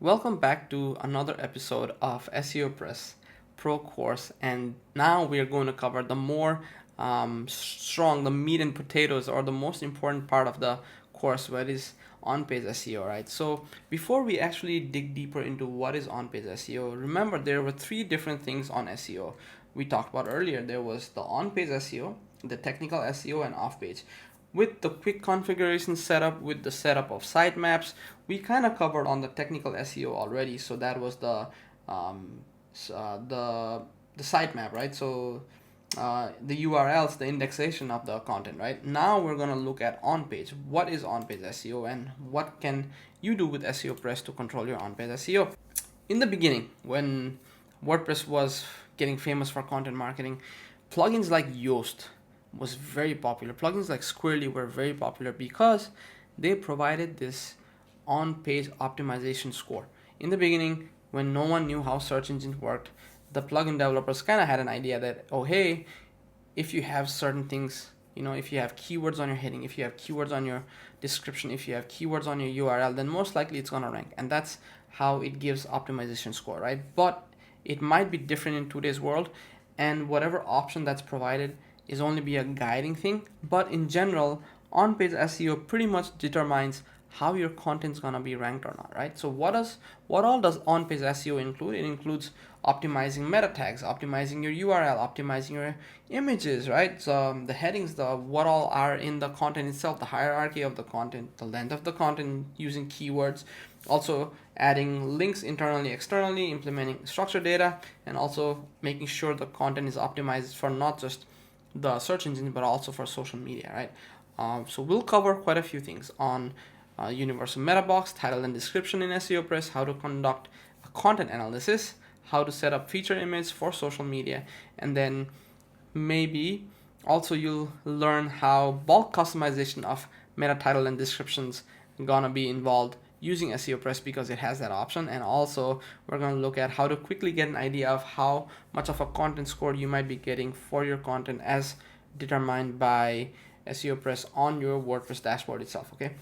Welcome back to another episode of SEO Press Pro course, and now we are going to cover the more strong, the meat and potatoes, or the most important part of the course, where it is on-page SEO, right? So before we actually dig deeper into what is on-page SEO, remember there were three different things on SEO we talked about earlier. There was the on-page SEO, the technical SEO, and off-page. With the quick configuration setup, with the setup of sitemaps, we kind of covered on the technical SEO already. So that was um, the sitemap, right? So the URLs, the indexation of the content, right? Now we're gonna look at on-page. What is on-page SEO, and what can you do with SEO Press to control your on-page SEO? In the beginning, when WordPress was getting famous for content marketing, plugins like Yoast was very popular. Plugins like Squarely were very popular because they provided this on-page optimization score. In the beginning, when no one knew how search engines worked, the plugin developers kind of had an idea that, oh hey, if you have certain things, if you have keywords on your heading, if you have keywords on your description, if you have keywords on your URL, then most likely it's gonna rank, and that's how it gives optimization score, right? But it might be different in today's world, and whatever option that's provided is only be a guiding thing. But in general, on-page SEO pretty much determines how your content's gonna be ranked or not, right? So what all does on-page SEO include? It includes optimizing meta tags, optimizing your URL, optimizing your images, right? So the headings, the what all are in the content itself, the hierarchy of the content, the length of the content, using keywords, also adding links internally, externally, implementing structured data, and also making sure the content is optimized for not just the search engine but also for social media, right? So we'll cover quite a few things on universal meta box, title and description in SEO Press, how to conduct a content analysis, how to set up feature image for social media, and then maybe also you'll learn how bulk customization of meta title and descriptions gonna be involved using SEO Press because it has that option. And also we're going to look at how to quickly get an idea of how much of a content score you might be getting for your content as determined by SEO Press on your WordPress dashboard itself. Okay,